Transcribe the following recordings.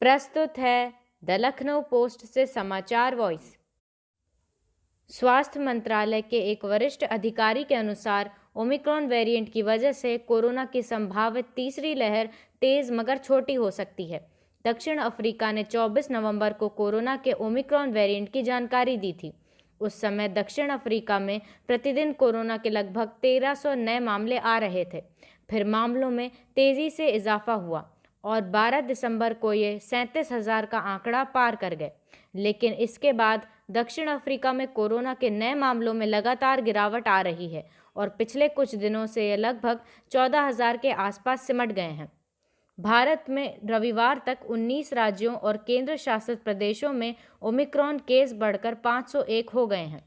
प्रस्तुत है the Lucknow post से समाचार वॉइस। स्वास्थ्य मंत्रालय के एक वरिष्ठ अधिकारी के अनुसार ओमिक्रॉन वेरिएंट की वजह से कोरोना की संभावित तीसरी लहर तेज मगर छोटी हो सकती है। दक्षिण अफ्रीका ने 24 नवंबर को कोरोना के ओमिक्रॉन वेरिएंट की जानकारी दी थी। उस समय दक्षिण अफ्रीका में प्रतिदिन कोरोना के लगभग 1300 नए मामले आ रहे थे। फिर मामलों में तेजी से इजाफा हुआ और 12 दिसंबर को ये 37,000 का आंकड़ा पार कर गए। लेकिन इसके बाद दक्षिण अफ्रीका में कोरोना के नए मामलों में लगातार गिरावट आ रही है और पिछले कुछ दिनों से ये लगभग 14,000 के आसपास सिमट गए हैं। भारत में रविवार तक 19 राज्यों और केंद्र शासित प्रदेशों में ओमिक्रॉन केस बढ़कर 501 हो गए हैं।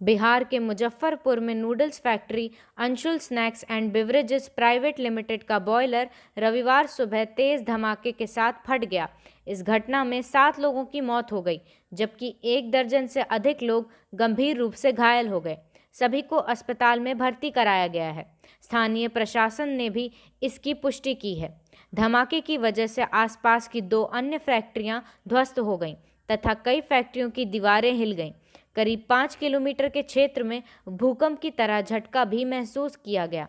बिहार के मुजफ्फरपुर में noodles factory Anshul snacks and beverages private limited का बॉयलर रविवार सुबह तेज धमाके के साथ फट गया। इस घटना में 7 लोगों की मौत हो गई, जबकि 1 दर्जन से अधिक लोग गंभीर रूप से घायल हो गए। सभी को अस्पताल में भर्ती कराया गया है। स्थानीय प्रशासन ने भी इसकी पुष्टि की है। धमाके की वजह से आसपास की 2 अन्य फैक्ट्रियां ध्वस्त हो गईं तथा कई फैक्ट्रियों की दीवारें हिल गईं। करीब 5 किलोमीटर के क्षेत्र में भूकंप की तरह झटका भी महसूस किया गया।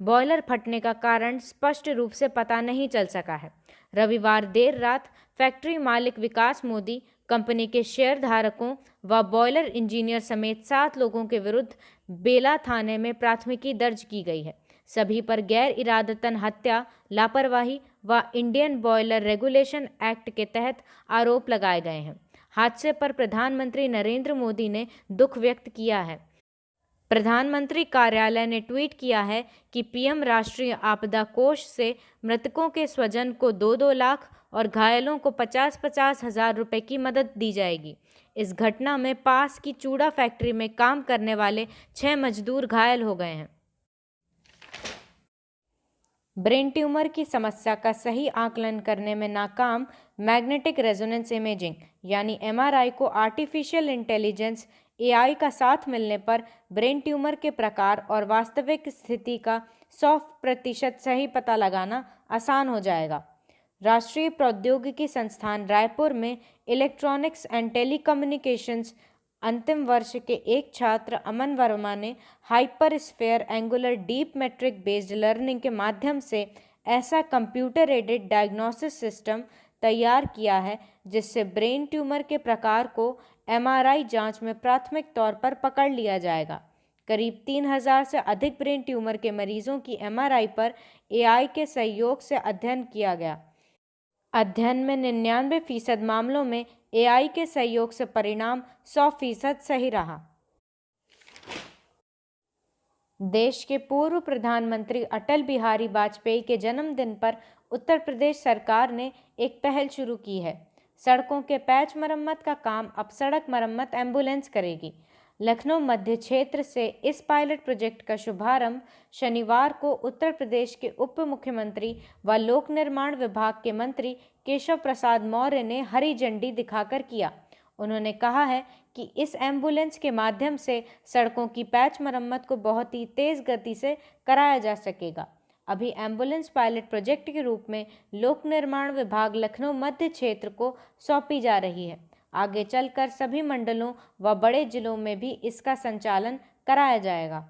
बॉयलर फटने का कारण स्पष्ट रूप से पता नहीं चल सका है। रविवार देर रात फैक्ट्री मालिक विकास मोदी, कंपनी के शेयरधारकों व बॉयलर इंजीनियर समेत 7 लोगों के विरुद्ध बेला थाने में प्राथमिकी दर्ज की गई है। सभी पर गैर इरादतन हत्या, लापरवाही व इंडियन बॉयलर रेगुलेशन एक्ट के तहत आरोप लगाए गए हैं। हादसे पर प्रधानमंत्री नरेंद्र मोदी ने दुख व्यक्त किया है। प्रधानमंत्री कार्यालय ने ट्वीट किया है कि पीएम राष्ट्रीय आपदा कोष से मृतकों के स्वजन को 2-2 लाख और घायलों को 50-50 हजार रुपए की मदद दी जाएगी। इस घटना में पास की चूड़ा फैक्ट्री में काम करने वाले 6 मजदूर घायल हो गए हैं। ब्रेन ट्यूमर की समस्या का सही आकलन करने में नाकाम मैग्नेटिक रेजोनेंस इमेजिंग यानी एमआरआई को आर्टिफिशियल इंटेलिजेंस एआई का साथ मिलने पर ब्रेन ट्यूमर के प्रकार और वास्तविक स्थिति का 100% सही पता लगाना आसान हो जाएगा। राष्ट्रीय प्रौद्योगिकी संस्थान रायपुर में इलेक्ट्रॉनिक्स एंड टेलीकम्युनिकेशंस अंतिम वर्ष के एक छात्र अमन वर्मा ने hyper sphere angular deep metric based learning के माध्यम से ऐसा कंप्यूटर एडेड डायग्नोसिस सिस्टम तैयार किया है जिससे ब्रेन ट्यूमर के प्रकार को एमआरआई जांच में प्राथमिक तौर पर पकड़ लिया जाएगा। करीब 3,000 से अधिक ब्रेन ट्यूमर के मरीजों की एमआरआई पर एआई के सहयोग से अध्ययन किया गया। अध्ययन में 99% मामलों में एआई के सहयोग से परिणाम 100% सही रहा। देश के पूर्व प्रधानमंत्री अटल बिहारी वाजपेयी के जन्मदिन पर उत्तर प्रदेश सरकार ने एक पहल शुरू की है। सड़कों के पैच मरम्मत का काम अब सड़क मरम्मत एम्बुलेंस करेगी। लखनऊ मध्य क्षेत्र से इस पायलट प्रोजेक्ट का शुभारंभ शनिवार को उत्तर प्रदेश के उप मुख्यमंत्री व लोक निर्माण विभाग के मंत्री केशव प्रसाद मौर्य ने हरी झंडी दिखाकर किया। उन्होंने कहा है कि इस एम्बुलेंस के माध्यम से सड़कों की पैच मरम्मत को बहुत ही तेज गति से कराया जा सकेगा। अभी एम्बुलेंस पायलट प्रोजेक्ट के रूप में लोक निर्माण विभाग लखनऊ मध्य क्षेत्र को सौंपी जा रही है। आगे चलकर सभी मंडलों व बड़े जिलों में भी इसका संचालन कराया जाएगा।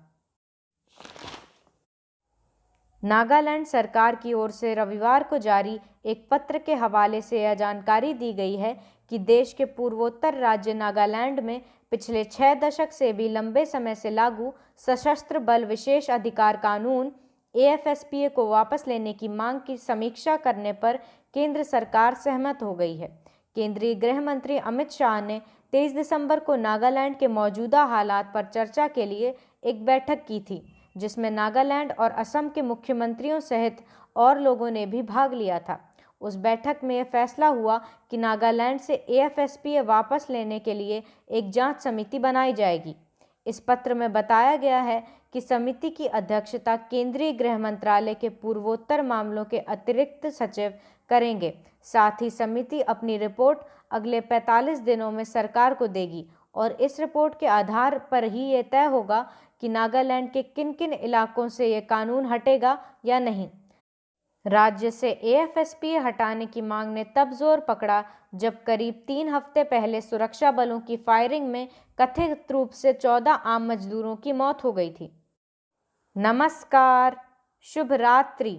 नागालैंड सरकार की ओर से रविवार को जारी एक पत्र के हवाले से यह जानकारी दी गई है कि देश के पूर्वोत्तर राज्य नागालैंड में पिछले 6 दशक से भी लंबे समय से लागू सशस्त्र बल विशेष अधिकार कानून एएफएसपीए को वापस लेने की मांग की समीक्षा करने पर केंद्र सरकार सहमत हो गई है। केंद्रीय गृह मंत्री अमित शाह ने 23 दिसंबर को नागालैंड के मौजूदा हालात पर चर्चा के लिए एक बैठक की थी, जिसमें नागालैंड और असम के मुख्यमंत्रियों सहित और लोगों ने भी भाग लिया था। उस बैठक में यह फैसला हुआ कि नागालैंड से एएफएसपीए वापस लेने के लिए एक जांच समिति बनाई जाएगी। इस पत्र में बताया गया है कि समिति की अध्यक्षता केंद्रीय गृह मंत्रालय के पूर्वोत्तर मामलों के अतिरिक्त सचिव करेंगे। साथ ही समिति अपनी रिपोर्ट अगले 45 दिनों में सरकार को देगी और इस रिपोर्ट के आधार पर ही ये तय होगा कि नागालैंड के किन किन इलाकों से ये कानून हटेगा या नहीं। राज्य से एएफएसपीए हटाने की मांग ने तब जोर पकड़ा जब करीब 3 हफ्ते पहले सुरक्षा बलों की फायरिंग में कथित रूप से 14 आम मजदूरों की मौत हो गई थी। नमस्कार, शुभ रात्रि।